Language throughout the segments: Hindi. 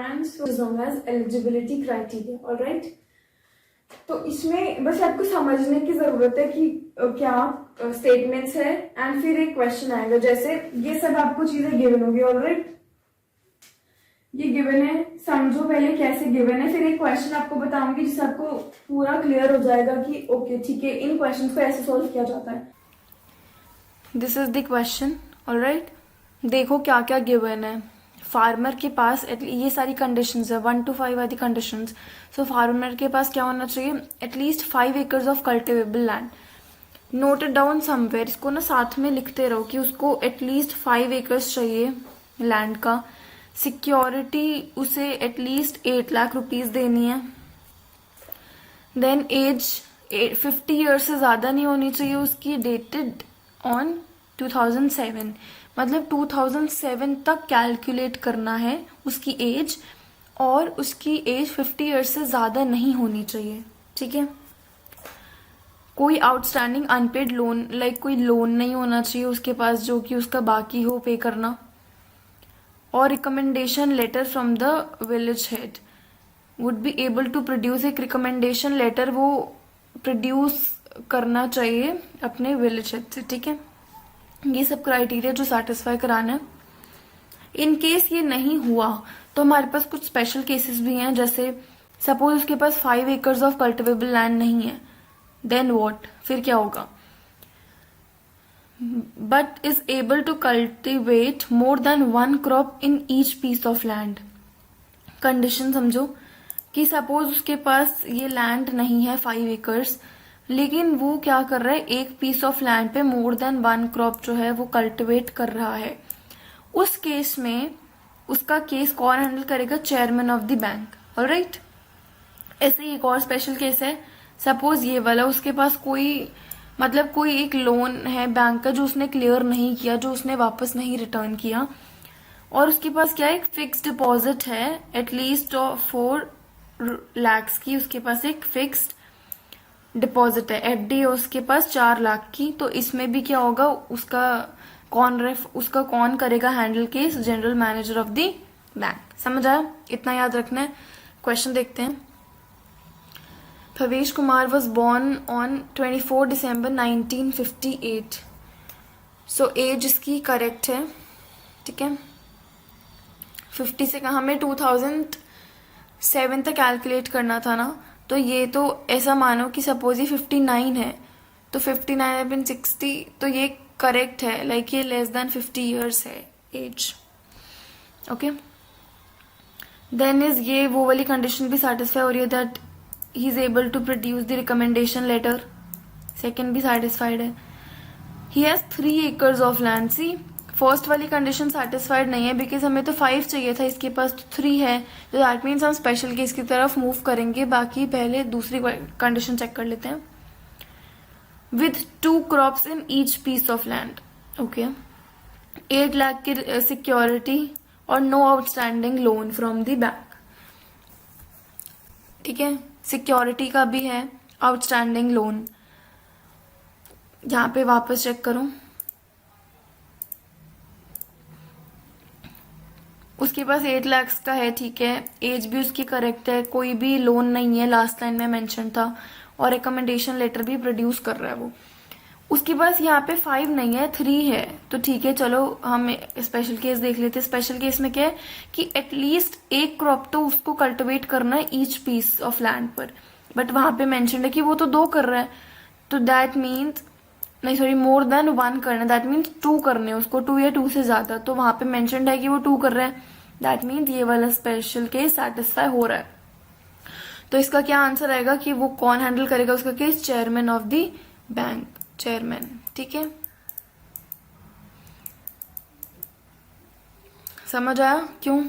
requirements is known as eligibility criteria, alright? तो इसमें बस आपको समझने की जरूरत है कि क्या स्टेटमेंट्स है एंड फिर एक क्वेश्चन आएगा। जैसे ये सब आपको चीजें गिवन होगी, ऑलराइट? ये गिवन है, समझो पहले कैसे गिवन है, फिर एक क्वेश्चन आपको बताऊंगी जिससे आपको पूरा क्लियर हो जाएगा कि ओके ठीक है, इन क्वेश्चन को ऐसे सॉल्व किया जाता है। This is the question, alright? देखो क्या क्या गिवन है। फार्मर के पास ये सारी कंडीशंस है, 1 to 5 are the conditions. So farmer के पास क्या होना चाहिए? At least 5 acres of cultivable land. Note it down somewhere, इसको ना साथ में लिखते रहो कि उसको एटलीस्ट 5 acres चाहिए लैंड का। सिक्योरिटी उसे एटलीस्ट 8 लाख रुपीज देनी है। देन एज 50 ईयर्स से ज्यादा नहीं होनी चाहिए उसकी, डेटेड ऑन 2007, मतलब 2007 तक कैलकुलेट करना है उसकी एज, और उसकी एज 50 ईयर्स से ज्यादा नहीं होनी चाहिए, ठीक है? कोई आउटस्टैंडिंग अनपेड लोन, लाइक कोई लोन नहीं होना चाहिए उसके पास जो कि उसका बाकी हो पे करना। और recommendation letter from the village head, would be able to produce एक रिकमेंडेशन लेटर, वो प्रोड्यूस करना चाहिए अपने विलेज हेड से, ठीक है? ये सब क्राइटेरिया जो सेटिस्फाई कराना है। इन केस ये नहीं हुआ तो हमारे पास कुछ स्पेशल केसेस भी हैं, जैसे सपोज उसके पास 5 acres ऑफ कल्टिवेबल लैंड नहीं है, देन व्हाट? फिर क्या होगा? But is able to cultivate more than 1 crop in each piece of land. Condition समझो कि सपोज उसके पास ये लैंड नहीं है 5 acres, लेकिन वो क्या कर रहा है, एक पीस ऑफ लैंड पे मोर देन 1 क्रॉप जो है वो कल्टिवेट कर रहा है। उस केस में उसका केस कौन हैंडल करेगा? Chairman of the bank, alright? ऐसे ही एक और स्पेशल केस है, सपोज ये वाला, उसके पास कोई एक लोन है बैंक का जो उसने क्लियर नहीं किया, जो उसने वापस नहीं रिटर्न किया, और उसके पास क्या है, एक फिक्स डिपॉजिट है एटलीस्ट 4 lakhs की, उसके पास एक फिक्स्ड डिपॉजिट है, एफडी है उसके पास 4 लाख की। तो इसमें भी क्या होगा, उसका कौन करेगा handle case? General manager of the bank. समझ आया? इतना याद रखना है। क्वेश्चन देखते हैं। Bhavesh Kumar was born on 24 December 1958। So age इसकी करेक्ट है, ठीक है? 50 से हमें 2007 तक कैलकुलेट करना था ना, तो ये तो ऐसा मानो कि सपोज ये 59 है, तो 59 बिन 60, तो ये करेक्ट है, लाइक ये लेस देन 50 ईयर्स है एज, ओके? देन इज ये वो वाली कंडीशन भी सेटिस्फाई हो रही है that he is able to produce the recommendation letter, second भी सेटिस्फाइड है। He has 3 acres of land. See first वाली कंडीशन सेटिस्फाइड नहीं है बिकॉज हमें तो 5 चाहिए था, इसके पास तो 3 है, तो दैट मीन्स हम स्पेशल केस की तरफ मूव करेंगे। बाकी पहले दूसरी कंडीशन चेक कर लेते हैं। With 2 crops in each piece of land, okay? 8 lakh की सिक्योरिटी और no outstanding loan from the bank, ठीक है? सिक्योरिटी का भी है, आउटस्टैंडिंग लोन यहाँ पे वापस चेक करो। उसके पास 8 lakhs का है, ठीक है? एज भी उसकी करेक्ट है, कोई भी लोन नहीं है, लास्ट लाइन में मेंशन था, और रिकमेंडेशन लेटर भी प्रोड्यूस कर रहा है वो। उसके पास यहाँ पे 5 नहीं है, 3 है, तो ठीक है, चलो हम स्पेशल केस देख लेते हैं। स्पेशल केस में क्या है कि एटलीस्ट 1 क्रॉप तो उसको कल्टिवेट करना है ईच पीस ऑफ लैंड पर, बट वहां पे मेंशन है कि वो तो 2 कर रहा है, तो दैट मीन्स नहीं, सॉरी, मोर देन 1 करना, दैट मीन्स 2 करने उसको, 2 या 2 से ज्यादा, तो वहां पे मेंशन्ड है कि वो 2 कर रहा है, दैट मीन्स ये वाला स्पेशल केस सेटिस्फाई हो रहा है। तो इसका क्या आंसर आएगा कि वो कौन हैंडल करेगा उसका case? Chairman of the bank, chairman, ठीक है? समझ आया क्यों?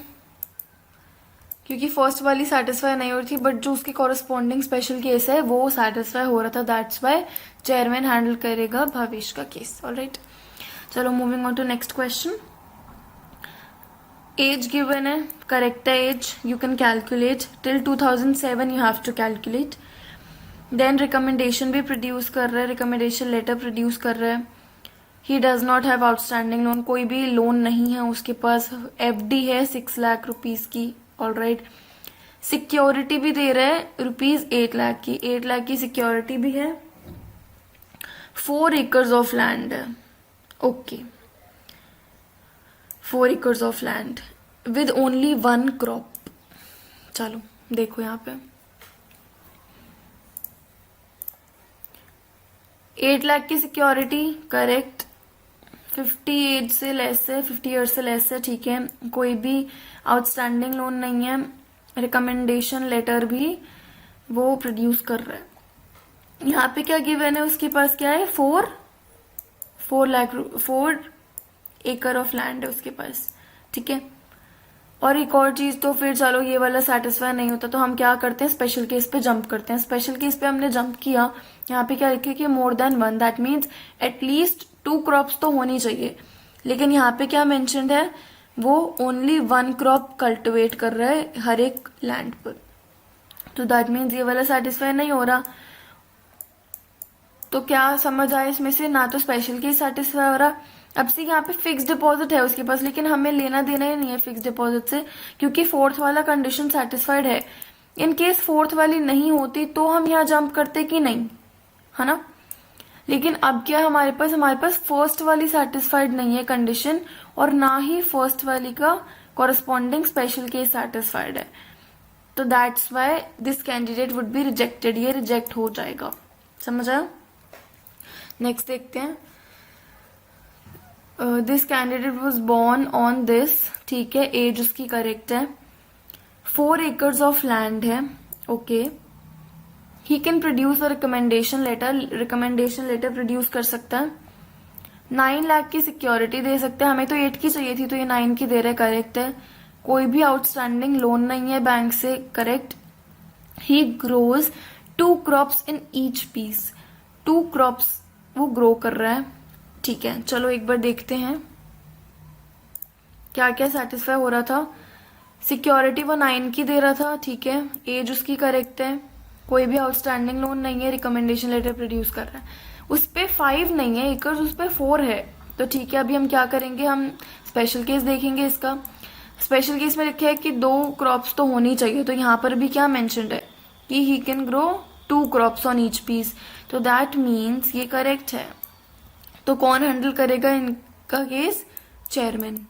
क्योंकि फर्स्ट वाली सेटिस्फाई नहीं हो रही थी, बट जो उसकी कॉरेस्पॉन्डिंग स्पेशल केस है वो सेटिस्फाई हो रहा था, दैट्स वाई चेयरमैन हैंडल करेगा भवेश का केस, ऑलराइट? चलो moving on to next question. Age given है, करेक्ट है age, you can calculate till 2007, you have to calculate. Then recommendation भी प्रोड्यूस कर रहा है, रिकमेंडेशन लेटर प्रोड्यूस कर रहा है। He does not have outstanding loan, कोई भी लोन नहीं है उसके पास। एफडी है 6 लाख रुपीज की ऑल राइट। सिक्योरिटी भी दे रहा है ₹8 लाख की, 8 लाख की सिक्योरिटी भी है, 4 एकर्स ऑफ लैंड है, okay 4 acres of land with only 1 crop. चलो देखो यहाँ पे 8 लाख की सिक्योरिटी करेक्ट, 58 से लेस है, 50 ईयर्स से लेस है, ठीक है, कोई भी आउटस्टैंडिंग लोन नहीं है, रिकमेंडेशन लेटर भी वो प्रोड्यूस कर रहा है। यहाँ पे क्या गिवन है, उसके पास क्या है, 4 एकड़ ऑफ लैंड है उसके पास, ठीक है। और एक और चीज, तो फिर चलो ये वाला सेटिस्फाई नहीं होता तो हम क्या करते हैं, स्पेशल केस पे जंप करते हैं। स्पेशल केस पे हमने जंप किया, यहाँ पे क्या लिखे कि मोर than 1, that means at least 2 crops तो होनी चाहिए, लेकिन यहाँ पे क्या मेंशन्ड है, वो ओनली 1 क्रॉप कल्टिवेट कर रहा है हर एक लैंड पर, तो दैट मीन्स ये वाला सेटिस्फाई नहीं हो रहा। तो क्या समझ आया इसमें से, ना तो स्पेशल केस सेटिस्फाई हो रहा। अब से यहाँ पे फिक्स डिपॉजिट है उसके पास, लेकिन हमें लेना देना ही नहीं है फिक्स डिपॉजिट से, क्योंकि 4th वाला कंडीशन सेटिस्फाइड है। इन केस 4th वाली नहीं होती तो हम यहाँ जंप करते कि नहीं, है ना। लेकिन अब क्या हमारे पास फर्स्ट वाली सेटिस्फाइड नहीं है कंडीशन, और ना ही फर्स्ट वाली का कॉरेस्पॉन्डिंग स्पेशल केस सेटिस्फाइड है, तो that's why this candidate would be rejected, ये रिजेक्ट हो जाएगा। समझ आया। नेक्स्ट देखते हैं, this candidate was born on this, ठीक है, एज उसकी करेक्ट है, 4 एकर्स ऑफ लैंड है, okay. He can produce a recommendation letter produce कर सकता है, 9 लाख की सिक्योरिटी दे सकते हैं, हमें तो 8 की चाहिए थी तो ये 9 की दे रहे, करेक्ट है। कोई भी आउटस्टैंडिंग लोन नहीं है बैंक से, correct. He grows 2 crops in each piece, 2 crops वो ग्रो कर रहा है, ठीक है। चलो एक बार देखते हैं क्या क्या सेटिस्फाई हो रहा था। सिक्योरिटी वो 9 की दे रहा था, ठीक है, एज उसकी करेक्ट है, कोई भी आउटस्टैंडिंग लोन नहीं है, रिकमेंडेशन लेटर प्रोड्यूस कर रहा है, उस पे 5 नहीं है एकर्स, उस पे 4 है, तो ठीक है। अभी हम क्या करेंगे, हम स्पेशल केस देखेंगे इसका। स्पेशल केस में लिखा है कि 2 क्रॉप्स तो होनी चाहिए, तो यहाँ पर भी क्या मेंशन्ड है कि he can grow 2 crops on each piece, तो दैट मीन्स ये करेक्ट है। तो कौन हैंडल करेगा इनका केस, चेयरमैन।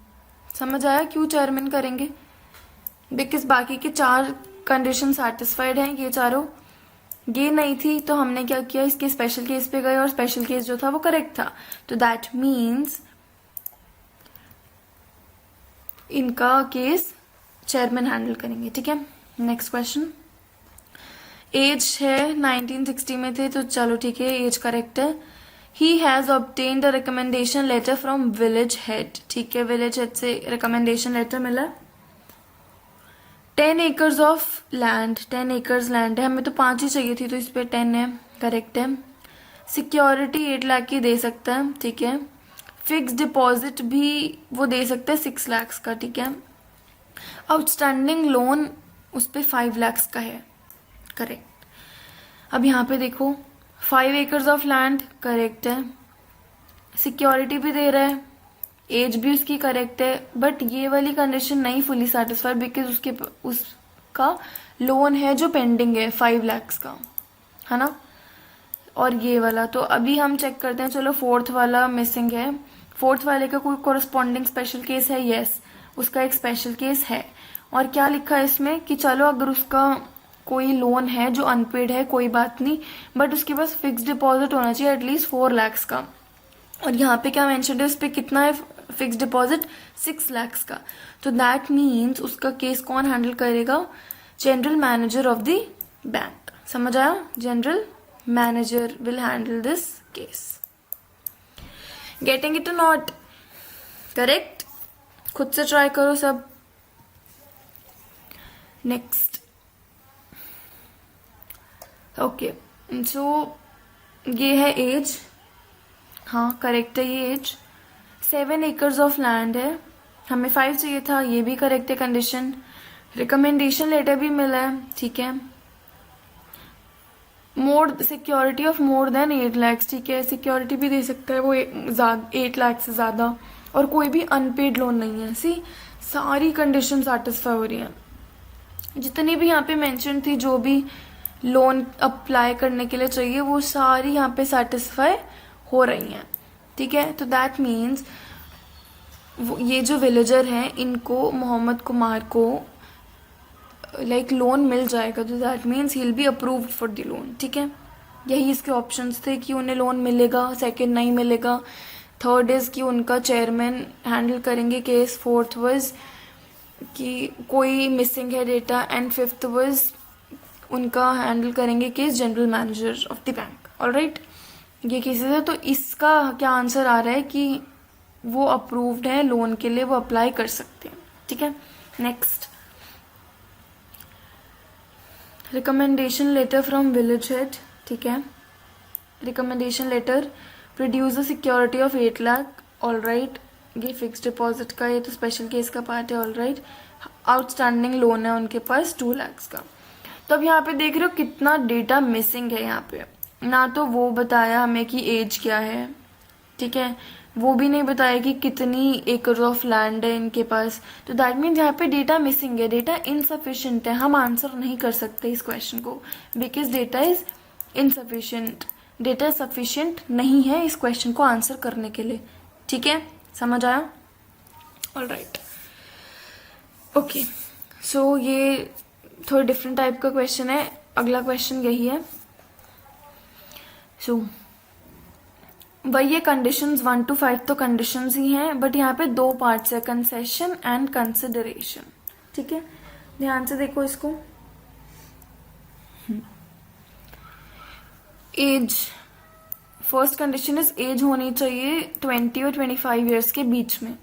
समझ आया क्यों चेयरमैन करेंगे, बिकॉज बाकी के 4 कंडीशन सेटिस्फाइड हैं, ये चारों, ये नहीं थी तो हमने क्या किया, इसके स्पेशल केस पे गए और स्पेशल केस जो था वो करेक्ट था, तो दैट मीन्स इनका केस चेयरमैन हैंडल करेंगे, ठीक है। नेक्स्ट क्वेश्चन, एज है 1960 में थे, तो चलो ठीक है, एज करेक्ट है। He has obtained a recommendation letter from village head, ठीक है, विलेज हेड से रिकमेंडेशन लेटर मिला। 10 acres of land, 10 acres land है, हमें तो 5 ही चाहिए थी तो इस पे 10 है, करेक्ट है। सिक्योरिटी 8 लाख की दे सकता है, ठीक है। फिक्स डिपॉजिट भी वो दे सकता है 6 लाख का, ठीक है। आउटस्टैंडिंग लोन उस पे 5 लाख का है, करेक्ट। अब यहाँ पे देखो 5 एकर्स ऑफ लैंड करेक्ट है, सिक्योरिटी भी दे रहा है, एज भी उसकी करेक्ट है, बट ये वाली कंडीशन नहीं फुली सेटिस्फाइड बिकॉज उसका लोन है जो पेंडिंग है 5 लाख का, है ना। और ये वाला तो अभी हम चेक करते हैं, चलो 4th वाला मिसिंग है, 4th वाले का कोई कोरस्पॉन्डिंग स्पेशल केस है, यस उसका एक स्पेशल केस है। और क्या लिखा है इसमें कि चलो अगर उसका कोई लोन है जो अनपेड है कोई बात नहीं, बट उसके पास फिक्स डिपॉजिट होना चाहिए एटलीस्ट 4 लाख का, और यहाँ पे क्या मेंशन है, उस पे कितना है फिक्स डिपॉजिट 6 लाख का, तो दैट मीन्स उसका केस कौन हैंडल करेगा, general manager of the bank. समझ आया, general manager will handle this case. Getting it or not, correct, खुद से ट्राई करो सब। नेक्स्ट, ओके, सो ये है एज, हाँ करेक्ट है ये एज, 7 एकर्स ऑफ लैंड है, हमें 5 चाहिए था, ये भी करेक्ट है कंडीशन। रिकमेंडेशन लेटर भी मिला है, ठीक है। More security of more than 8 lakh, ठीक है, सिक्योरिटी भी दे सकता है वो 8 लाख से ज्यादा, और कोई भी अनपेड लोन नहीं है। सी सारी कंडीशन सेटिस्फाई हो रही है, जितनी भी यहाँ पे मेंशन थी, जो भी लोन अप्लाई करने के लिए चाहिए, वो सारी यहाँ पे सेटिस्फाई हो रही हैं, ठीक है। तो दैट मीन्स ये जो विलेजर हैं, इनको मोहम्मद कुमार को लाइक लोन मिल जाएगा। तो that means he will be approved for the loan, ठीक है। यही इसके ऑप्शंस थे कि उन्हें लोन मिलेगा, सेकंड नहीं मिलेगा, थर्ड इज कि उनका चेयरमैन हैंडल करेंगे केस, फोर्थ वाज कि कोई मिसिंग है डेटा, एंड फिफ्थ वाज उनका हैंडल करेंगे case general manager of the bank. Alright, ये केसेस है। तो इसका क्या आंसर आ रहा है कि वो अप्रूव्ड है लोन के लिए, वो अप्लाई कर सकते हैं, ठीक है। Next, recommendation letter from village head, ठीक है। Recommendation letter, produce a security of 8 lakh, all right. ये फिक्स डिपॉजिट का, ये तो स्पेशल केस का पार्ट है, ऑल राइट। आउटस्टैंडिंग लोन है उनके पास 2 लाख का। तो अब यहाँ पे देख रहे हो कितना डेटा मिसिंग है यहाँ पे। ना तो वो बताया हमें कि एज क्या है, ठीक है, वो भी नहीं बताया कि कितनी एकड़ ऑफ लैंड है इनके पास। तो दैट मीन्स यहाँ पे डेटा मिसिंग है, डेटा इनसफिशिएंट है। हम आंसर नहीं कर सकते इस क्वेश्चन को, because data is insufficient. Data sufficient नहीं है इस क्वेश्चन को आंसर करने के लिए, ठीक है। समझ आया? All right, okay. सो ये थोड़ा डिफरेंट टाइप का क्वेश्चन है। अगला क्वेश्चन यही है। सो वही ये कंडीशंस 1 to 5 तो कंडीशंस ही हैं, बट यहाँ पे 2 पार्ट्स है, कंसेशन एंड कंसिडरेशन, ठीक है। ध्यान से देखो इसको। Age, first condition is age होनी चाहिए 20 और 25 ईयर्स के बीच में,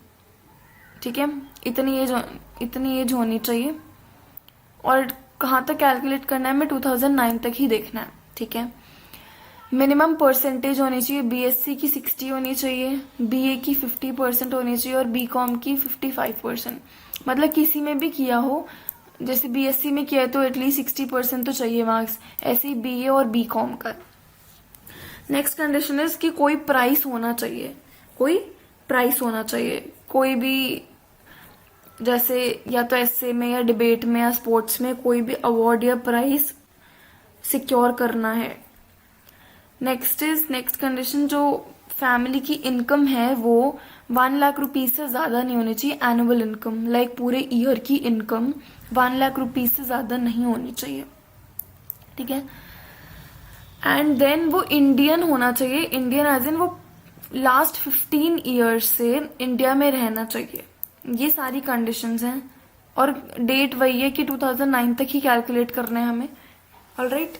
ठीक है। इतनी एज होनी चाहिए। और कहाँ तक कैलकुलेट करना है, हमें 2009 तक ही देखना है, ठीक है। मिनिमम परसेंटेज होनी चाहिए, बीएससी की 60 होनी चाहिए, बीए की 50% होनी चाहिए और बीकॉम की 55%। मतलब किसी में भी किया हो, जैसे बीएससी में किया है तो एटलीस्ट 60% तो चाहिए मार्क्स, ऐसे ही बीए और बीकॉम का। नेक्स्ट कंडीशन इज कि कोई प्राइस होना चाहिए, कोई प्राइस होना चाहिए, कोई भी, जैसे या तो एस्से में या डिबेट में या स्पोर्ट्स में कोई भी अवार्ड या प्राइस सिक्योर करना है। नेक्स्ट कंडीशन, जो फैमिली की इनकम है वो 1 लाख रुपीज से ज्यादा नहीं होनी चाहिए। एनुअल इनकम, लाइक पूरे ईयर की इनकम 1 लाख रुपीज से ज्यादा नहीं होनी चाहिए, ठीक है। एंड देन वो इंडियन होना चाहिए, इंडियन एज इन वो लास्ट 15 ईयर्स से इंडिया में रहना चाहिए। ये सारी कंडीशंस हैं और डेट वही है कि 2009 तक ही कैलकुलेट करना है हमें, ऑलराइट।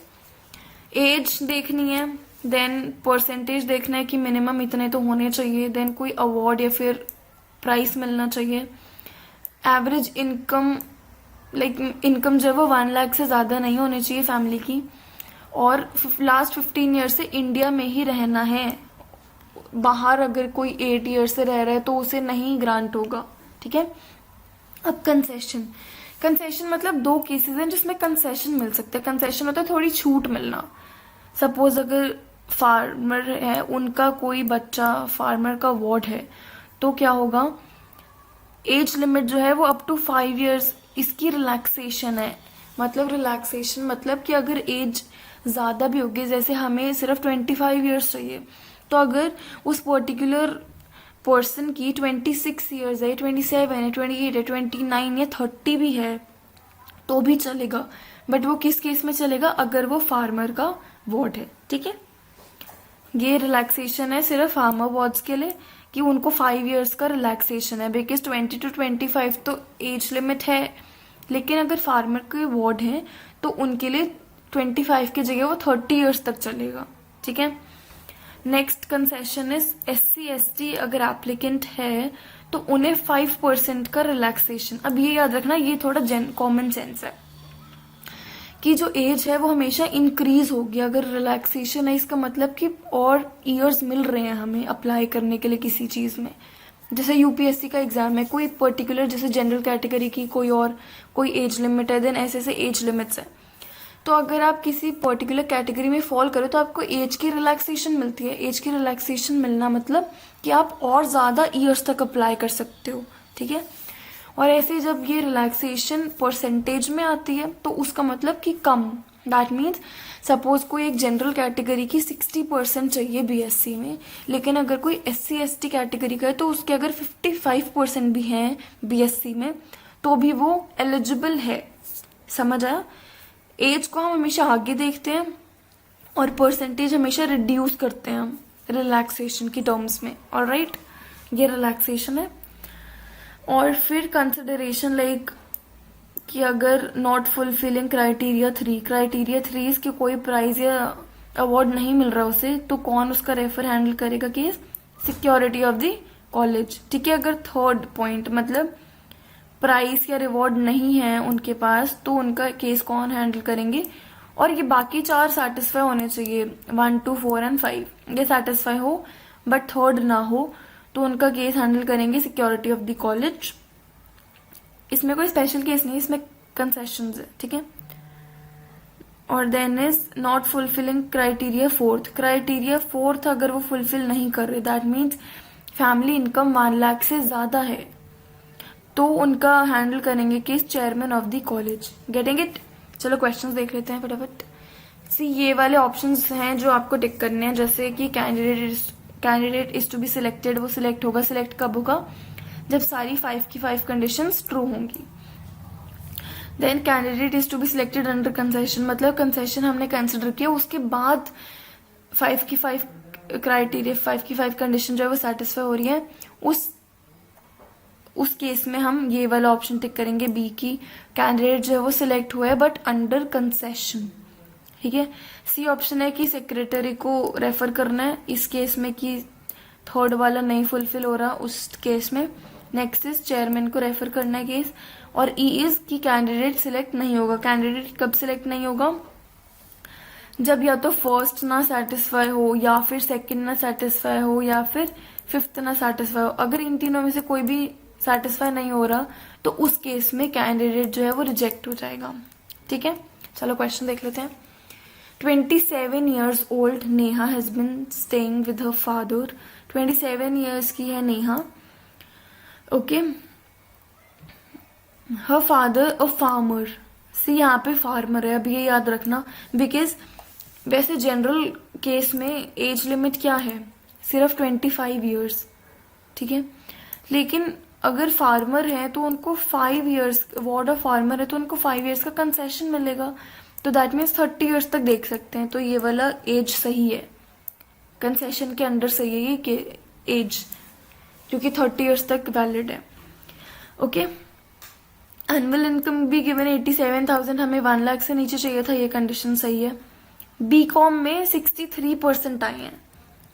एज देखनी है, देन परसेंटेज देखना है कि मिनिमम इतने तो होने चाहिए, देन कोई अवार्ड या फिर प्राइस मिलना चाहिए। एवरेज इनकम, लाइक इनकम जो है वो 1 लाख से ज्यादा नहीं होनी चाहिए फैमिली की, और लास्ट 15 ईयर से इंडिया में ही रहना है। बाहर अगर कोई 8 ईयर से रह रहा है तो उसे नहीं ग्रांट होगा, ठीक है। अब कंसेशन मतलब 2 केसेस हैं जिसमें कंसेशन मिल सकता है। कंसेशन होता है थोड़ी छूट मिलना। सपोज अगर फार्मर है, उनका कोई बच्चा फार्मर का वार्ड है, तो क्या होगा, एज लिमिट जो है वो अप टू 5 ईयर्स, इसकी रिलैक्सेशन है। मतलब रिलैक्सेशन मतलब कि अगर एज ज्यादा भी होगी, जैसे हमें सिर्फ 25 ईयर्स चाहिए, तो अगर उस पर्टिकुलर पर्सन की 26 ईयर्स है, 27 है, 28 है, 29 या 30 भी है तो भी चलेगा। बट वो किस केस में चलेगा, अगर वो फार्मर का वार्ड है, ठीक है। ये रिलैक्सेशन है सिर्फ फार्मर वार्ड्स के लिए कि उनको 5 ईयर्स का रिलैक्सेशन है, बिकॉज 20 to 25 तो एज लिमिट है, लेकिन अगर फार्मर के वार्ड है तो उनके लिए 25 की जगह वो 30 ईयर्स तक चलेगा, ठीक है। नेक्स्ट कंसेशन इज SC/ST अगर एप्लीकेंट है तो उन्हें 5% का रिलैक्सेशन। अब ये याद रखना, ये थोड़ा कॉमन सेंस है कि जो एज है वो हमेशा इंक्रीज होगी। अगर रिलैक्सेशन है इसका मतलब कि और ईयर्स मिल रहे हैं हमें अप्लाई करने के लिए किसी चीज में। जैसे यूपीएससी का एग्जाम है, कोई पर्टिकुलर जैसे जनरल कैटेगरी की कोई एज लिमिट है, देन ऐसे एज लिमिट्स है। तो अगर आप किसी पर्टिकुलर कैटेगरी में फॉल करो तो आपको एज की रिलैक्सेशन मिलती है। एज की रिलैक्सेशन मिलना मतलब कि आप और ज्यादा ईयर्स तक अप्लाई कर सकते हो, ठीक है। और ऐसे जब ये रिलैक्सेशन परसेंटेज में आती है तो उसका मतलब कि कम, दैट मीन्स सपोज कोई एक जनरल कैटेगरी की 60% चाहिए बीएससी में, लेकिन अगर कोई SC ST कैटेगरी का है तो उसके अगर 55% भी हैं बीएससी में तो भी वो एलिजिबल है। समझ आया? एज को हम हमेशा आगे देखते हैं और परसेंटेज हमेशा रिड्यूस करते हैं हम रिलैक्सेशन की टर्म्स में। ऑलराइट, ये रिलैक्सेशन है। और फिर कंसिडरेशन लाइक कि अगर नॉट फुलफिलिंग क्राइटेरिया 3 इसकी कोई प्राइज या अवार्ड नहीं मिल रहा उसे, तो कौन उसका रेफर हैंडल करेगा case? Security of the college. ठीक है, अगर थर्ड पॉइंट मतलब प्राइज या रिवॉर्ड नहीं है उनके पास तो उनका केस कौन हैंडल करेंगे? और ये बाकी 4 सेटिस्फाई होने चाहिए, 1, 2, 4 एंड 5 ये सेटिस्फाई हो बट थर्ड ना हो तो उनका केस हैंडल करेंगे सिक्योरिटी ऑफ द कॉलेज। इसमें कोई स्पेशल केस नहीं, इसमें कंसेशंस है। ठीक है, और then is not fulfilling criteria 4th अगर वो फुलफिल नहीं कर रहे, that means family income 1 lakh से ज्यादा है, तो उनका हैंडल करेंगे case chairman of the college. Getting it? चलो क्वेश्चंस देख लेते हैं फटाफट। सी ये वाले ऑप्शंस हैं जो आपको टिक करने हैं, जैसे कि candidate is to be selected, वो सिलेक्ट होगा। सिलेक्ट कब होगा? जब सारी 5 की 5 कंडीशंस ट्रू होंगी। Then candidate is to be selected under concession, मतलब कंसेशन हमने कंसिडर किया उसके बाद 5 की 5 क्राइटेरिया 5 की 5 कंडीशन जो है वो सेटिस्फाई हो रही है, उस केस में हम ये वाला ऑप्शन टिक करेंगे बी की कैंडिडेट जो है वो सिलेक्ट हुआ है बट अंडर कंसेशन। ठीक है, सी ऑप्शन है कि सेक्रेटरी को रेफर करना है इस केस में कि थर्ड वाला नहीं फुलफिल हो रहा उस केस में। नेक्स्ट इज चेयरमैन को रेफर करना है केस। और ई इज कि कैंडिडेट सिलेक्ट नहीं होगा। कैंडिडेट कब सिलेक्ट नहीं होगा? जब या तो फर्स्ट ना सेटिस्फाई हो या फिर सेकंड ना सेटिस्फाई हो या फिर 5th ना सेटिस्फाई हो। अगर इन तीनों में से कोई भी सेटिस्फाई नहीं हो रहा तो उस केस में कैंडिडेट जो है वो रिजेक्ट हो जाएगा। ठीक है, चलो क्वेश्चन देख लेते हैं। 27 years old Neha has been staying with her father। 27 years की है Neha. Okay, her father a farmer। सी यहाँ पे फार्मर है, अब ये याद रखना, बिकॉज वैसे जनरल केस में एज लिमिट क्या है? सिर्फ 25 years। ठीक है, लेकिन अगर फार्मर है तो उनको 5 years, वार्ड ऑफ फार्मर है तो उनको 5 years का कंसेशन मिलेगा, तो दैट मीन्स 30 years तक देख सकते हैं। तो ये वाला एज सही है, कंसेशन के अंडर सही है ये एज, क्योंकि 30 years तक वैलिड है। ओके, एनुअल इनकम भी गिवन 87,000, हमें 1 लाख से नीचे चाहिए था, ये कंडीशन सही है। बीकॉम में 63% आए हैं।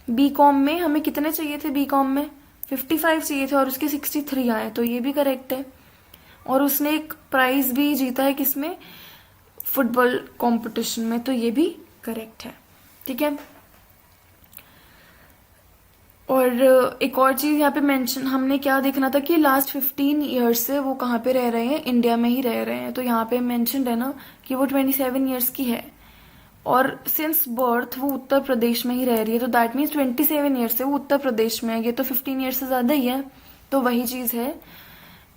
बीकॉम में हमें कितने चाहिए थे? बीकॉम में 55 चाहिए थे और उसके 63 आए, तो ये भी करेक्ट है। और उसने एक प्राइज भी जीता है, किसमें? फुटबॉल कंपटीशन में, तो ये भी करेक्ट है। ठीक है, और एक और चीज यहाँ पे मेंशन हमने क्या देखना था कि लास्ट 15 years से वो कहाँ पे रह रहे हैं? इंडिया में ही रह रहे हैं। तो यहाँ पे मेंशन है ना कि वो 27 years की है और सिंस बर्थ वो उत्तर प्रदेश में ही रह रही है, तो दैट मीन्स 27 years से वो उत्तर प्रदेश में है। ये तो 15 years से ज्यादा ही है, तो वही चीज है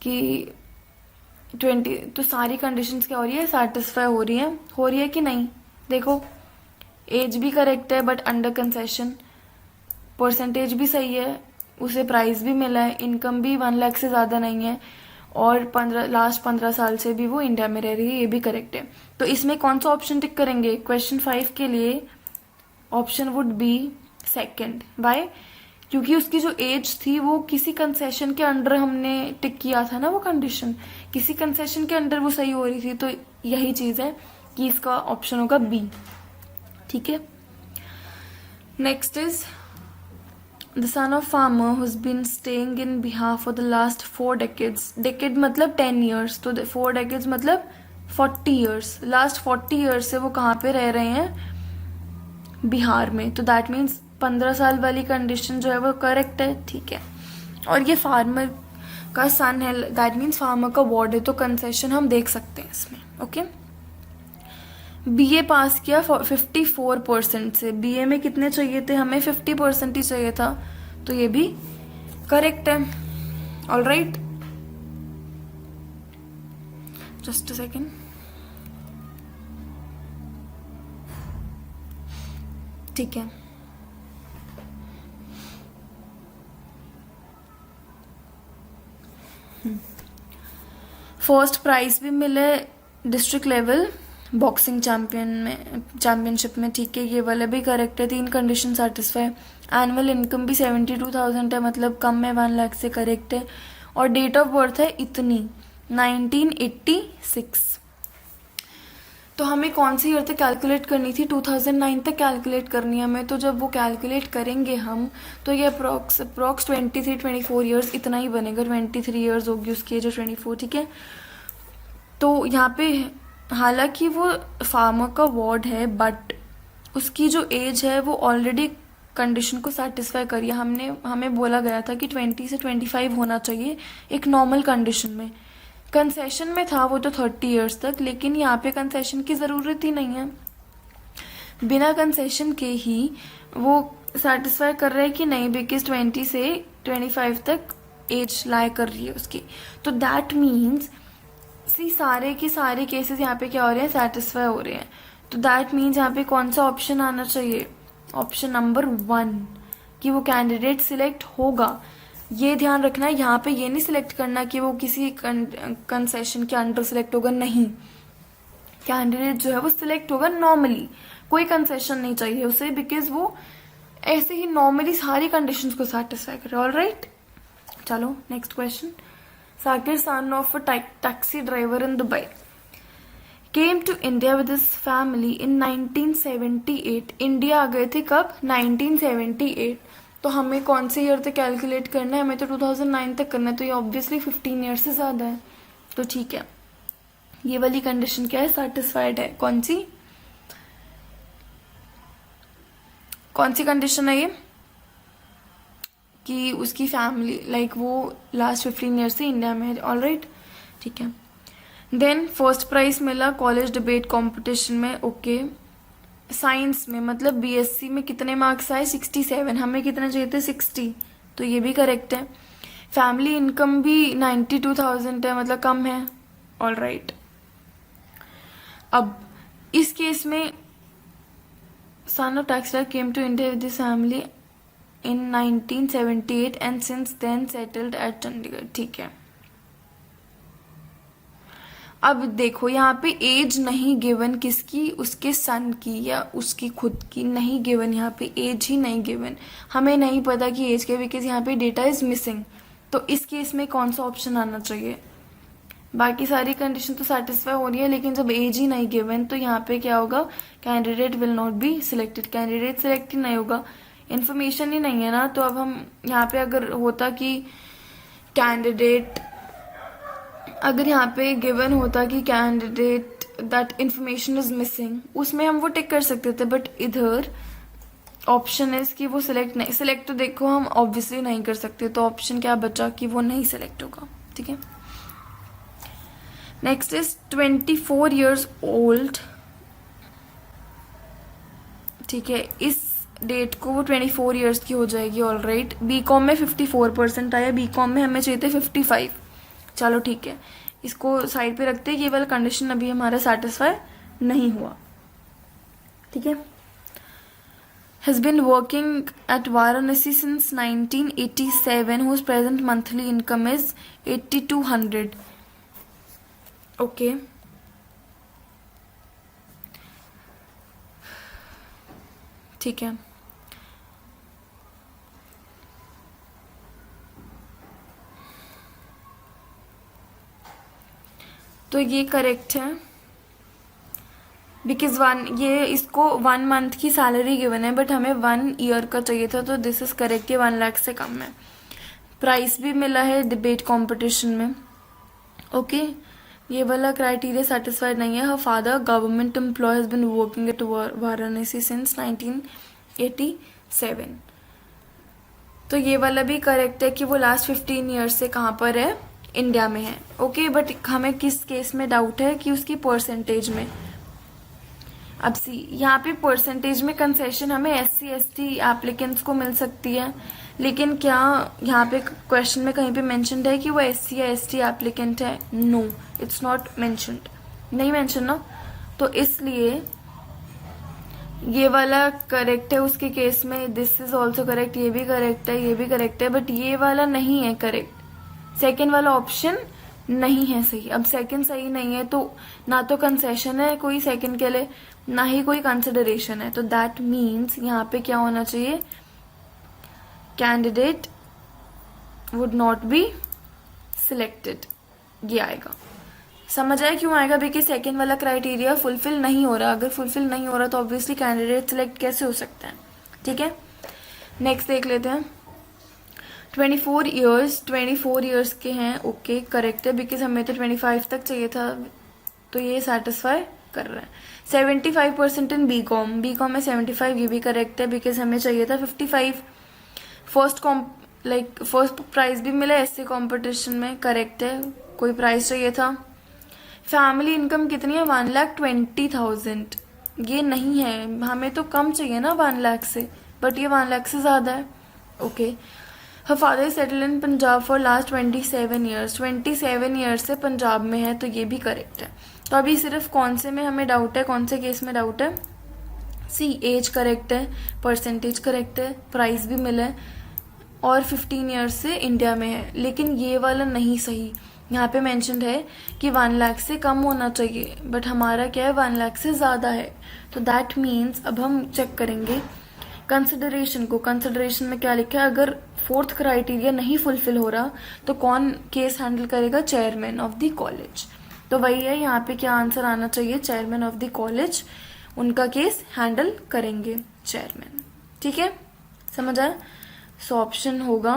कि 20, तो सारी कंडीशंस क्या हो रही है? सेटिस्फाई हो रही है कि नहीं? देखो, एज भी करेक्ट है बट अंडर कंसेशन, परसेंटेज भी सही है, उसे प्राइज भी मिला है, इनकम भी 1 लाख से ज्यादा नहीं है और लास्ट 15 साल से भी वो इंडिया में रह रही है, ये भी करेक्ट है। तो इसमें कौन सा ऑप्शन टिक करेंगे? क्वेश्चन 5 के लिए option would be second. By, क्योंकि उसकी जो एज थी वो किसी कंसेशन के अंडर हमने टिक किया था ना, वो कंडीशन किसी कंसेशन के अंडर वो सही हो रही थी, तो यही चीज है कि इसका ऑप्शन होगा बी। ठीक है, next is the son of farmer who's been staying in Bihar for the last 4 decades। decade मतलब 10 years, तो 4 decades मतलब 40 years। लास्ट 40 years से वो कहाँ पे रह रहे हैं? बिहार में, तो दैट मीन्स 15 साल वाली कंडीशन जो है वो करेक्ट है। ठीक है, और ये फार्मर का सन है, दैट मीन्स फार्मर का वार्ड है, तो कंसेशन हम देख सकते हैं इसमें। ओके, बीए पास किया 54% से। बीए में कितने चाहिए थे? हमें 50% ही चाहिए था, तो ये भी करेक्ट है। Alright, just a second. ठीक है, फर्स्ट प्राइज भी मिले डिस्ट्रिक्ट लेवल बॉक्सिंग चैंपियनशिप में। ठीक है, ये वाला भी करेक्ट है, 3 कंडीशन सेटिस्फाई। एनुअल इनकम भी 72,000 है, मतलब कम में 1 लाख से करेक्ट है। और डेट ऑफ बर्थ है इतनी 1986। तो हमें कौन सी ईयर तक कैलकुलेट करनी थी? 2009 तक कैलकुलेट करनी है हमें। तो जब वो कैलकुलेट करेंगे हम, तो ये अप्रॉक्स 23-24 ईयर्स इतना ही बनेगा। 23 ईयर्स होगी उसकी एज, 24। ठीक है, तो यहाँ पे हालांकि वो फार्मर का वार्ड है, बट उसकी जो एज है वो ऑलरेडी कंडीशन को सेटिस्फाई करिए। हमें बोला गया था कि 20 से 25 होना चाहिए एक नॉर्मल कंडीशन में। कंसेशन में था वो तो 30 ईयर्स तक, लेकिन यहाँ पे कंसेशन की ज़रूरत ही नहीं है। बिना कंसेशन के ही वो सेटिस्फाई कर रहे हैं कि नहीं, बिकॉज 20 से 25 तक एज लाई कर रही है उसकी। तो दैट मीन्स सारे के सारे केसेस यहाँ पे क्या हो रहे हैं? सेटिस्फाई हो रहे हैं। तो दैट मीन्स यहाँ पे कौन सा ऑप्शन आना चाहिए? ऑप्शन नंबर 1 कि वो कैंडिडेट सिलेक्ट होगा। ये ध्यान रखना है, यहाँ पे ये नहीं सिलेक्ट करना कि वो किसी कंसेशन के अंडर सिलेक्ट होगा, नहीं। कैंडिडेट जो है वो सिलेक्ट होगा नॉर्मली, कोई कंसेशन नहीं चाहिए उसे, बिकॉज वो ऐसे ही नॉर्मली सारी कंडीशंस को सेटिस्फाई करे। ऑलराइट, चलो next question. Sakir, son of a taxi driver in Dubai, came to India with his family in 1978. India आ गए थे कब? 1978। तो हमें कौन से ईयर तक कैलकुलेट करना है? हमें तो 2009 तक करना है, तो ये ऑब्वियसली 15 ईयर से ज्यादा है। तो ठीक है, ये वाली कंडीशन क्या है? सेटिस्फाइड है। कौन सी कंडीशन है ये? कि उसकी फैमिली लाइक वो लास्ट 15 ईयर से इंडिया में है। ऑलराइट, ठीक है। देन फर्स्ट प्राइज मिला कॉलेज डिबेट कंपटीशन में। ओके, साइंस में मतलब बीएससी में कितने मार्क्स आए? 67। हमें कितने चाहिए थे? 60। तो ये भी करेक्ट है। फैमिली इनकम भी 92,000 है, मतलब कम है। ऑलराइट, अब इस केस में son of taxer came to India with his family in 1978 and since then settled at Chandigarh. ठीक है, अब देखो यहाँ पे एज नहीं गिवन, किसकी? उसके सन की या उसकी खुद की नहीं गिवन। यहाँ पे एज ही नहीं गिवन, हमें नहीं पता कि एज के, बिकॉज यहाँ पे डेटा इज मिसिंग। तो इस केस में कौन सा ऑप्शन आना चाहिए? बाकी सारी कंडीशन तो सेटिस्फाई हो रही है, लेकिन जब एज ही नहीं गिवन तो यहाँ पे क्या होगा? Candidate will not be selected. Candidate select ही नहीं होगा, इन्फॉर्मेशन ही नहीं है ना। तो अब हम यहाँ पे अगर होता कि कैंडिडेट, अगर यहाँ पे गिवन होता कि candidate that information is missing, उसमें हम वो टिक कर सकते थे। बट इधर ऑप्शन इज कि वो सिलेक्ट नहीं। सिलेक्ट तो देखो हम ऑब्वियसली नहीं कर सकते, तो ऑप्शन क्या बचा कि वो नहीं सिलेक्ट होगा। ठीक है, नेक्स्ट इज 24 ईयर्स ओल्ड। ठीक है, इस डेट को वो 24 ईयर्स की हो जाएगी। ऑलराइट, बीकॉम में 54% आया, बीकॉम में हमें चाहिए थे 55। चलो ठीक है, इसको साइड पे रखते हैं। ये वाला कंडीशन अभी हमारा सेटिस्फाई नहीं हुआ। ठीक है, has been working at Varanasi since 1987, whose present monthly income is 8200। Okay, ठीक है, तो ये करेक्ट है, बिकॉज इसको 1 मंथ की सैलरी गिवन है, बट हमें 1 ईयर का चाहिए था, तो दिस इज करेक्ट। 1 लाख से कम है। प्राइस भी मिला है डिबेट कंपटीशन में। ओके, ये वाला क्राइटेरिया सेटिस्फाइड नहीं है। Her father government employ has been working at Varanasi since 1987। तो ये वाला भी करेक्ट है कि वो लास्ट 15 ईयर्स से कहाँ पर है? इंडिया में है। ओके, बट हमें किस केस में डाउट है? कि उसकी परसेंटेज में। अब सी, यहाँ पे परसेंटेज में कंसेशन हमें SC ST एप्लीकेंट्स को मिल सकती है, लेकिन क्या यहाँ पे क्वेश्चन में कहीं पे मेंशन्ड है कि वो SC या ST एप्लीकेंट है? नो, इट्स नॉट मेंशन्ड, नहीं मेंशन ना, तो इसलिए ये वाला करेक्ट है उसके केस में, दिस इज ऑल्सो करेक्ट, ये भी करेक्ट है, ये भी करेक्ट है, बट ये वाला नहीं है करेक्ट, सेकेंड वाला ऑप्शन नहीं है सही। अब सेकंड सही नहीं है तो ना तो कंसेशन है कोई सेकंड के लिए, ना ही कोई कंसिडरेशन है, तो दैट मीन्स यहाँ पे क्या होना चाहिए, candidate would not be selected, ये आएगा। समझ आया क्यों आएगा? बिकॉज सेकंड वाला क्राइटेरिया फुलफिल नहीं हो रहा, अगर फुलफिल नहीं हो रहा तो ऑब्वियसली कैंडिडेट सिलेक्ट कैसे हो सकता है। ठीक है, नेक्स्ट देख लेते हैं। 24 ईयर्स के हैं, ओके करेक्ट है, बिकॉज हमें तो 25 तक चाहिए था, तो ये सेटिस्फाई कर रहा है। 75% इन बीकॉम में 75, ये भी करेक्ट है, बिकॉज हमें चाहिए था 55। फर्स्ट प्राइज भी मिला ऐसे कॉम्पिटिशन में, करेक्ट है, कोई प्राइज चाहिए था। फैमिली इनकम कितनी है? 1,20,000, ये नहीं है, हमें तो कम चाहिए ना 1 लाख से, बट ये 1 लाख से ज्यादा है, okay. Her father settle in Punjab for last 27 years, 27 years से पंजाब में है, तो ये भी करेक्ट है। तो अभी सिर्फ कौन से में हमें डाउट है, कौन से केस में डाउट है? सी, एज करेक्ट है, परसेंटेज करेक्ट है, प्राइस भी मिला है, और 15 ईयर्स से इंडिया में है, लेकिन ये वाला नहीं सही। यहाँ पे मेंशन्ड है कि 1 लाख से कम होना चाहिए, बट हमारा क्या है, 1 लाख से ज्यादा है, तो दैट मीन्स अब हम चेक करेंगे कंसिडरेशन को। कंसिडरेशन में क्या लिखा है, अगर फोर्थ क्राइटेरिया नहीं फुलफिल हो रहा तो कौन केस हैंडल करेगा? Chairman of the college. तो वही है, यहाँ पे क्या आंसर आना चाहिए? चेयरमैन ऑफ द कॉलेज, उनका केस हैंडल करेंगे चेयरमैन। ठीक है, समझ आया? सो ऑप्शन होगा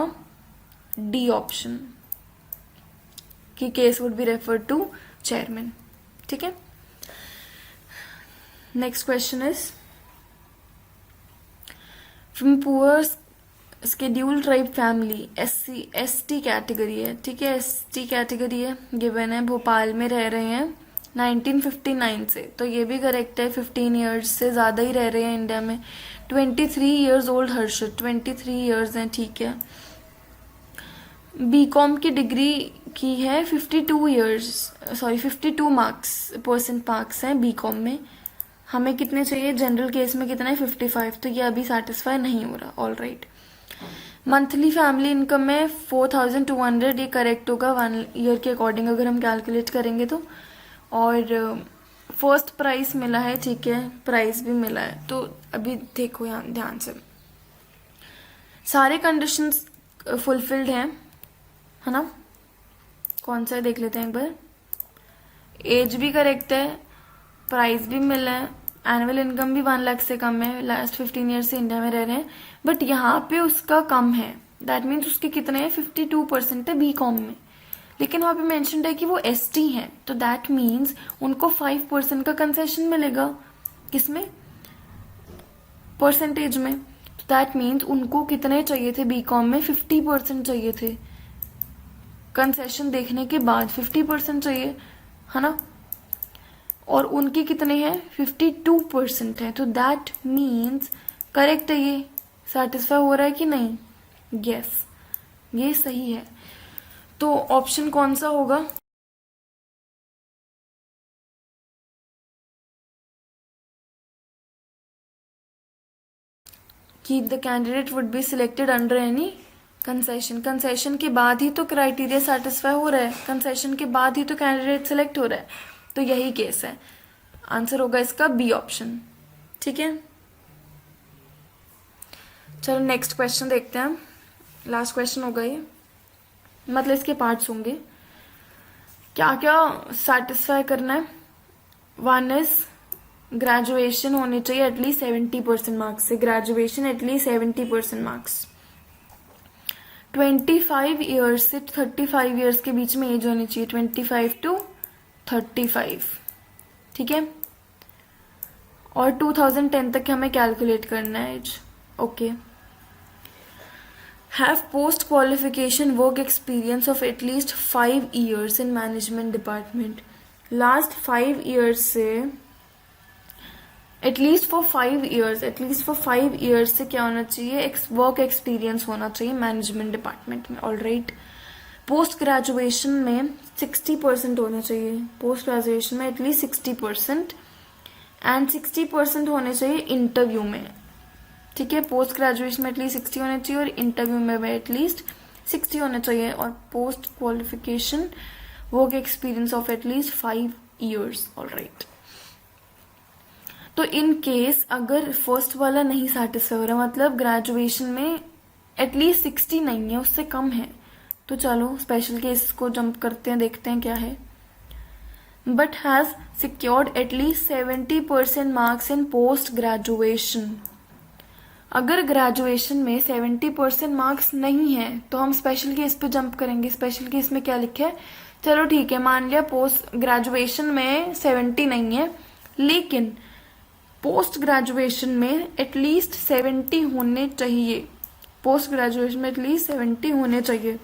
डी ऑप्शन, कि case would be referred to chairman. ठीक है, next question is from poor scheduled tribe family, ST category है, ठीक है, ST कैटेगरी है, गिवन है, भोपाल में रह रहे हैं 1959 से, तो ये भी करेक्ट है, 15 ईयर्स से ज्यादा ही रह रहे हैं इंडिया में। 23 ईयर्स ओल्ड हर्षद, 23 ईयर्स हैं, ठीक है। बीकॉम की डिग्री की है, 52 परसेंट मार्क्स हैं बीकॉम में, हमें कितने चाहिए? जनरल केस में कितना है? 55, तो ये अभी सेटिस्फाई नहीं हो रहा। All right, monthly family income में 4,200, ये करेक्ट होगा 1 ईयर के अकॉर्डिंग अगर हम कैलकुलेट करेंगे तो। और फर्स्ट प्राइस मिला है, ठीक है, प्राइस भी मिला है, तो अभी देखो यहाँ ध्यान से, सारे कंडीशंस फुलफिल्ड हैं, है ना? कौन सा है देख लेते हैं एक बार। एज भी करेक्ट है, प्राइस भी मिला है, एनुअल इनकम भी 1 लाख से कम है, लास्ट 15 ईयर से इंडिया में रह रहे हैं, बट यहाँ पे उसका कम है, दैट मीन्स उसके कितने हैं? 52% है बीकॉम में, लेकिन वहां पे मेंशन्ड है कि वो ST है, तो दैट मीन्स उनको 5% का कंसेशन मिलेगा, किसमें? परसेंटेज में। तो दैट मीन्स उनको कितने चाहिए थे बीकॉम में? 50% चाहिए थे, कंसेशन देखने के बाद 50% चाहिए, है ना? और उनके कितने हैं? 52% है, तो दैट मीन्स करेक्ट है, ये सेटिस्फाई हो रहा है कि नहीं? यस, ये सही है। तो ऑप्शन कौन सा होगा? कि the candidate would B selected under any concession, concession के बाद ही तो क्राइटेरिया सेटिस्फाई हो रहा है, कंसेशन के बाद ही तो कैंडिडेट सिलेक्ट हो रहा है, तो यही केस है, आंसर होगा इसका बी ऑप्शन। ठीक है, चलो नेक्स्ट क्वेश्चन देखते हैं, लास्ट क्वेश्चन होगा ये, मतलब इसके पार्ट्स होंगे। क्या क्या सेटिस्फाई करना है? 1 इज ग्रेजुएशन होनी चाहिए एटलीस्ट 70% मार्क्स से, ग्रेजुएशन एटलीस्ट 70% मार्क्स। 25 ईयर्स से 35 ईयर्स के बीच में एज होनी चाहिए, 25 to 35, ठीक है। और 2010 तक हमें कैलकुलेट करना है age, okay. Have post qualification work experience of at least 5 years in management department, last 5 years से एटलीस्ट फॉर 5 ईयर्स से क्या होना चाहिए, वर्क एक्सपीरियंस होना चाहिए मैनेजमेंट डिपार्टमेंट में. ऑलराइट. पोस्ट ग्रेजुएशन में 60% होना चाहिए, पोस्ट ग्रेजुएशन में एटलीस्ट 60%, एंड 60% होने चाहिए इंटरव्यू में. ठीक है, पोस्ट ग्रेजुएशन में एटलीस्ट 60 होने चाहिए और इंटरव्यू में एटलीस्ट 60 होने चाहिए. और post qualification work experience of at least 5 years. Alright. तो इन केस अगर फर्स्ट वाला नहीं सेटिस्फाई हो रहा, मतलब ग्रेजुएशन में एटलीस्ट 60 नहीं है, उससे कम है, तो चलो स्पेशल केस को जंप करते हैं, देखते हैं क्या है. But has secured at least 70% marks in post graduation. अगर ग्रेजुएशन में 70% मार्क्स नहीं है तो हम स्पेशल केस पे जंप करेंगे. स्पेशल केस में क्या लिखा है, चलो ठीक है, मान लिया पोस्ट ग्रेजुएशन में 70 नहीं है, लेकिन पोस्ट ग्रेजुएशन में एटलीस्ट 70 होने चाहिए, पोस्ट ग्रेजुएशन में एटलीस्ट 70 होने चाहिए.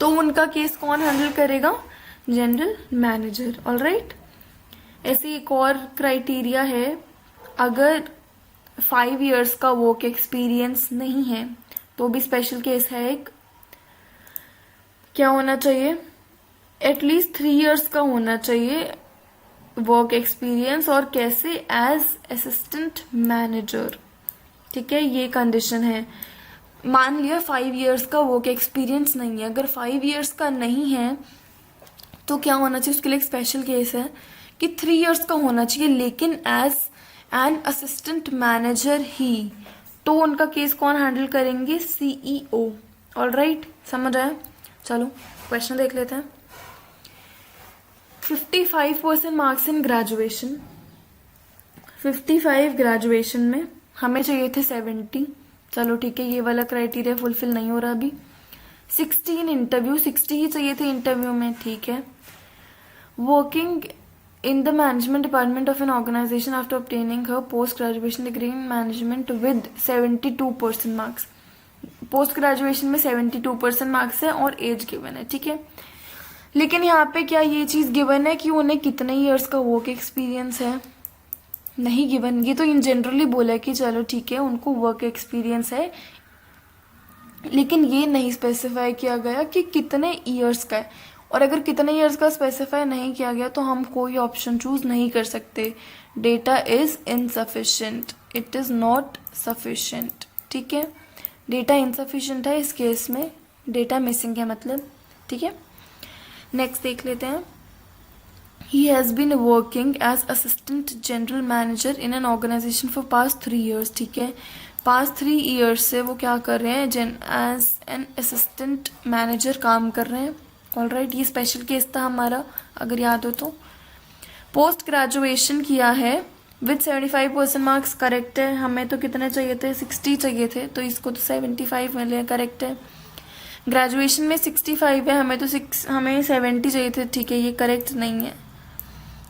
तो उनका केस कौन हैंडल करेगा, जनरल मैनेजर. ऑलराइट. ऐसे एक और क्राइटेरिया है, अगर 5 ईयर्स का वर्क एक्सपीरियंस नहीं है तो भी स्पेशल केस है एक. क्या होना चाहिए, एटलीस्ट 3 ईयर्स का होना चाहिए वर्क एक्सपीरियंस, और कैसे, एज असिस्टेंट मैनेजर. ठीक है, ये कंडीशन है. मान लिया 5 ईयर्स का वर्क एक्सपीरियंस नहीं है, अगर 5 ईयर्स का नहीं है तो क्या होना चाहिए, उसके लिए एक स्पेशल केस है कि 3 ईयर्स का होना चाहिए, लेकिन एज एन असिस्टेंट मैनेजर ही. तो उनका केस कौन हैंडल करेंगे, CEO. ऑलराइट, समझ आया. चलो क्वेश्चन देख लेते हैं. 55% मार्क्स इन ग्रेजुएशन. 55 ग्रेजुएशन में हमें चाहिए थे 70. चलो ठीक है, ये वाला क्राइटेरिया फुलफिल नहीं हो रहा अभी. 60 इन इंटरव्यू, 60 ही चाहिए थे इंटरव्यू में. ठीक है. Working in the management department of an organization after obtaining her post graduation degree in management with 72% marks. Post graduation में 72% मार्क्स है और एज गिवन है. ठीक है, लेकिन यहाँ पे क्या ये चीज गिवन है कि उन्हें कितने ईयर्स का वर्क एक्सपीरियंस है, नहीं गिवन. ये तो इन जनरली बोला है कि चलो ठीक है उनको वर्क एक्सपीरियंस है, लेकिन ये नहीं स्पेसिफाई किया गया कि कितने ईयर्स का है. और अगर कितने ईयर्स का स्पेसिफाई नहीं किया गया तो हम कोई ऑप्शन चूज नहीं कर सकते. Data is insufficient, it is not sufficient. ठीक है, डेटा इनसफिशिएंट है इस केस में, डेटा मिसिंग है मतलब. ठीक है, नेक्स्ट देख लेते हैं. He has been working as assistant general manager in an organisation for past 3 years. ठीक है, पास्ट 3 ईयर्स से वो क्या कर रहे हैं, एज एन असिस्टेंट मैनेजर काम कर रहे हैं. ऑलराइट, ये स्पेशल केस था हमारा, अगर याद हो तो. पोस्ट ग्रेजुएशन किया है विद 75% मार्क्स. करेक्ट है, हमें तो कितने चाहिए थे, 60 चाहिए थे, तो इसको तो 75 मिले. करेक्ट है. ग्रेजुएशन में 65 है, हमें 70 चाहिए थे. ठीक है, ये करेक्ट नहीं है.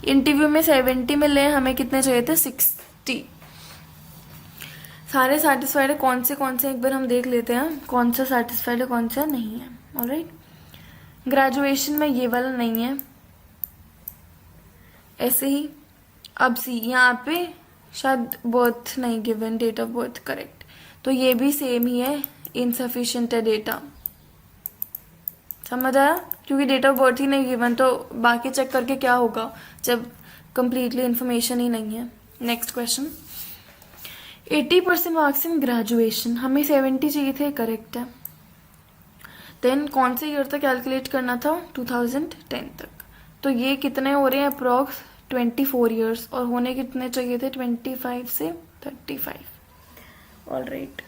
इंटरव्यू में 70 मिले, हमें कितने चाहिए थे, 60. सारे सेटिस्फाइड है. कौन से एक बार हम देख लेते हैं, कौन सा सेटिस्फाइड है कौन सा नहीं है. ऑलराइट, ग्रेजुएशन में ये वाला नहीं है, ऐसे ही. अब सी, यहाँ पे शायद बर्थ नहीं given, date of birth. Correct, तो ये भी सेम ही है, इनसफिशिएंट है डेटा. समझ आया, क्योंकि डेट ऑफ बर्थ ही नहीं गिवन, तो बाकी चेक करके क्या होगा जब कंप्लीटली इन्फॉर्मेशन ही नहीं है. Next question. 80% marks in graduation, हमें 70 चाहिए थे. करेक्ट है. देन कौन से ईयर तक कैलकुलेट करना था, 2010 तक. तो ये कितने हो रहे हैं, अप्रॉक्स 24 ईयर्स, और होने कितने चाहिए थे, 25 से 35. ऑलराइट,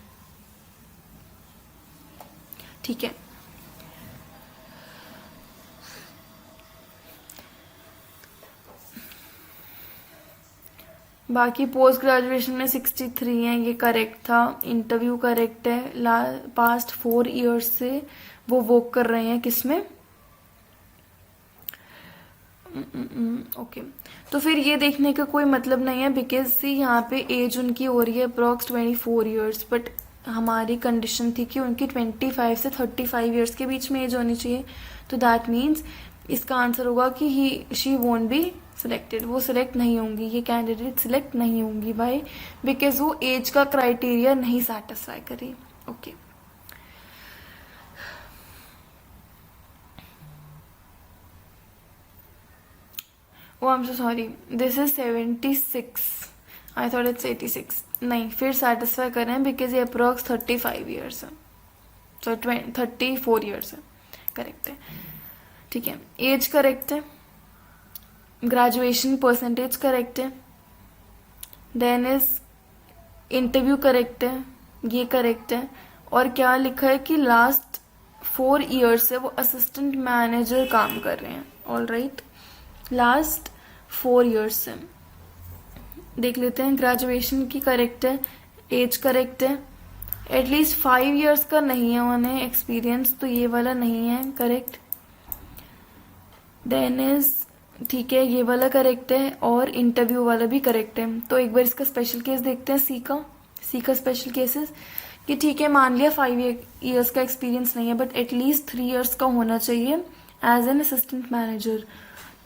ठीक है. बाकी पोस्ट ग्रेजुएशन में 63 है, ये करेक्ट था. इंटरव्यू करेक्ट है. पास्ट 4 ईयर्स से वो वर्क कर रहे हैं किसमें, ओके. तो फिर ये देखने का कोई मतलब नहीं है, बिकॉज यहाँ पे एज उनकी हो रही है अप्रॉक्स 24 ईयर्स, बट हमारी कंडीशन थी कि उनकी 25 से 35 ईयर्स के बीच में एज होनी चाहिए. तो दैट मीन्स इसका आंसर होगा कि शी वोंट बी सिलेक्टेड, वो सिलेक्ट नहीं होंगी, ये कैंडिडेट सिलेक्ट नहीं होंगी भाई, बिकॉज वो एज का क्राइटेरिया नहीं सेटिस्फाई करी. Okay. Oh, I'm so sorry. This is 76. I thought it's 86. नहीं, फिर सेटिस्फाई कर रहे हैं बिकॉज ये अप्रॉक्स 35 ईयर्स है, सो 34 ईयर्स है. करेक्ट है. ठीक है. एज करेक्ट है, ग्रेजुएशन परसेंटेज करेक्ट है, देन इज इंटरव्यू करेक्ट है, ये करेक्ट है. और क्या लिखा है कि लास्ट 4 ईयर्स से वो असिस्टेंट मैनेजर काम कर रहे हैं. ऑल राइट, लास्ट 4 ईयर्स से. देख लेते हैं. ग्रेजुएशन की करेक्ट है, एज करेक्ट है, एटलीस्ट 5 ईयर्स का नहीं है उन्हें एक्सपीरियंस, तो ये वाला नहीं है करेक्ट. देन इज ठीक है, ये वाला करेक्ट है, और इंटरव्यू वाला भी करेक्ट है. तो एक बार इसका स्पेशल केस देखते हैं. सी का स्पेशल केसेस कि ठीक है, मान लिया 5 ईयर्स का एक्सपीरियंस नहीं है, बट एटलीस्ट 3 ईयर्स का होना चाहिए एज एन असिस्टेंट मैनेजर.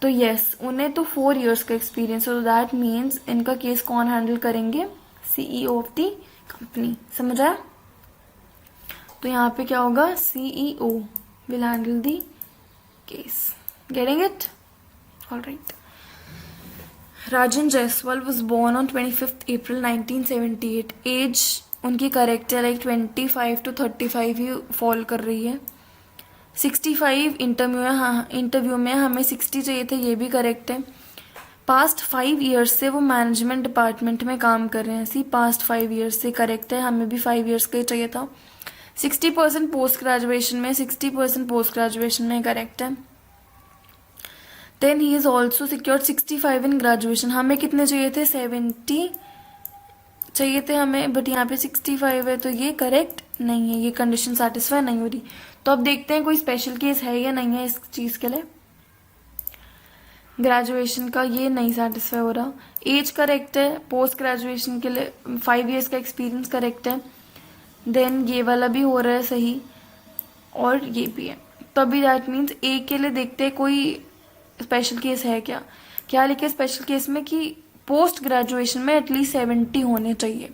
तो यस, उन्हें तो 4 ईयर्स का एक्सपीरियंस, सो दैट मीन्स इनका केस कौन हैंडल करेंगे? CEO of the company. समझ आया? तो यहाँ पे क्या होगा? CEO will handle the case. Getting it? All right. Rajan Jaiswal was born on 25 April 1978. Age उनकी करेक्ट है, लाइक 25 to 35 ही फॉल कर रही है. 65 इंटरव्यू है, हाँ इंटरव्यू में हमें 60 चाहिए थे, ये भी करेक्ट है. पास्ट 5 ईयर्स से वो मैनेजमेंट डिपार्टमेंट में काम कर रहे हैं. सी पास्ट 5 ईयर्स से करेक्ट है, हमें भी 5 ईयर्स का ही चाहिए था. 60% पोस्ट ग्रेजुएशन में, 60% पोस्ट ग्रेजुएशन में करेक्ट है. Then he is also secured 65 in graduation. हमें कितने चाहिए थे? 70 चाहिए थे हमें, बट यहाँ पे 65 है, तो ये करेक्ट नहीं है, ये कंडीशन सेटिस्फाई नहीं हो रही. तो अब देखते हैं कोई स्पेशल केस है या नहीं है इस चीज के लिए. ग्रेजुएशन का ये नहीं सेटिस्फाई हो रहा. एज करेक्ट है, पोस्ट ग्रेजुएशन के लिए 5 ईयर्स का एक्सपीरियंस करेक्ट है. देन ये वाला भी हो रहा है सही, और ये भी है. तो अभी दैट मीन्स ए के लिए देखते हैं कोई स्पेशल केस है क्या. क्या लिखे स्पेशल केस में कि पोस्ट ग्रेजुएशन में एटलीस्ट 70 होने चाहिए,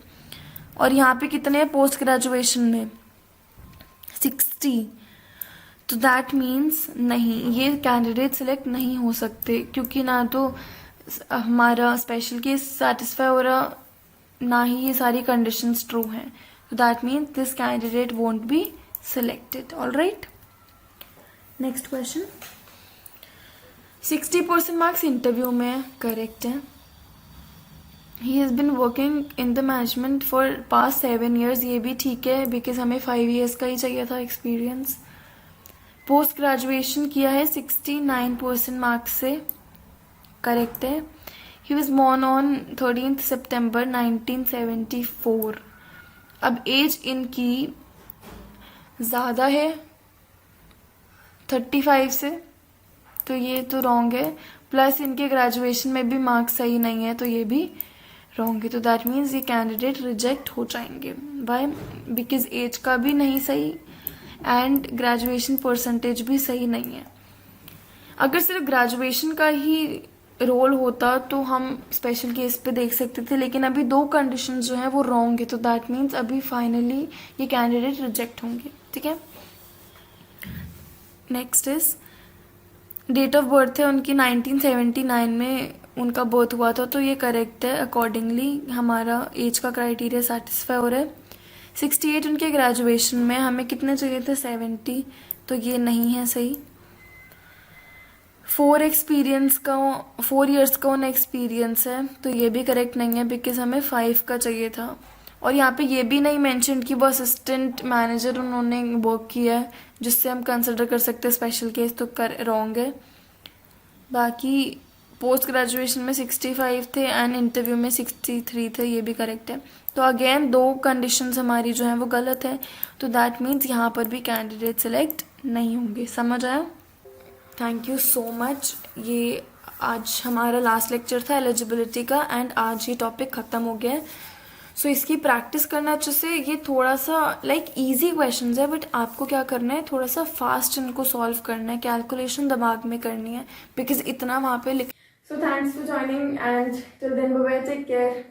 और यहाँ पे कितने हैं पोस्ट ग्रेजुएशन में? 60. तो दैट मीन्स नहीं, ये कैंडिडेट सिलेक्ट नहीं हो सकते, क्योंकि ना तो हमारा स्पेशल केस सेटिस्फाई हो रहा, ना ही ये सारी कंडीशंस ट्रू हैं. तो that means this candidate won't be selected. All right. Next question. 60% marks interview में करेक्ट है. He has been working in the management for past 7 years. ये भी ठीक है, बिकॉज हमें 5 ईयर्स का ही चाहिए था एक्सपीरियंस. पोस्ट ग्रेजुएशन किया है 69% मार्क्स से, करेक्ट है. ही वॉज बोर्न ऑन 13 सितंबर 1974. अब एज इनकी ज्यादा है 35 से, तो ये तो रॉन्ग है. प्लस इनके ग्रेजुएशन में भी मार्क्स सही नहीं है, तो ये भी रॉन्ग है. तो दैट मीन्स ये कैंडिडेट रिजेक्ट हो जाएंगे. वाई? बिकॉज एज का भी नहीं सही एंड ग्रेजुएशन परसेंटेज भी सही नहीं है. अगर सिर्फ ग्रेजुएशन का ही रोल होता तो हम स्पेशल केस पे देख सकते थे, लेकिन अभी 2 कंडीशन जो है वो रॉन्ग है. तो दैट मीन्स अभी फाइनली ये कैंडिडेट रिजेक्ट होंगे. ठीक है. Next is date of birth है उनकी 1979 में उनका बर्थ हुआ था, तो ये करेक्ट है. अकॉर्डिंगली हमारा एज का क्राइटेरिया सेटिस्फाई हो रहा है. 68 उनके ग्रेजुएशन में, हमें कितने चाहिए थे? 70, तो ये नहीं है सही. 4 ईयर्स का उन्हें एक्सपीरियंस है, तो ये भी करेक्ट नहीं है, बिकॉज हमें 5 का चाहिए था. और यहाँ पे ये भी नहीं मेंशन कि वो असिस्टेंट मैनेजर उन्होंने वर्क किया है, जिससे हम कंसिडर कर सकते हैं स्पेशल केस, तो रॉन्ग है. बाकी पोस्ट ग्रेजुएशन में 65 थे एंड इंटरव्यू में 63 थे, ये भी करेक्ट है. तो अगेन 2 कंडीशंस हमारी जो है वो गलत है. तो दैट मीन्स यहाँ पर भी कैंडिडेट सिलेक्ट नहीं होंगे. समझ आया? Thank you so much. ये आज हमारा लास्ट लेक्चर था एलिजिबिलिटी का, एंड आज ये टॉपिक खत्म हो गया है. सो इसकी प्रैक्टिस करना अच्छे से. ये थोड़ा सा लाइक इजी क्वेश्चंस है, बट आपको क्या करना है, थोड़ा सा फास्ट इनको सॉल्व करना है, कैलकुलेशन दिमाग में करनी है, बिकॉज इतना वहाँ पे So thanks for joining and till then bye bye, take care.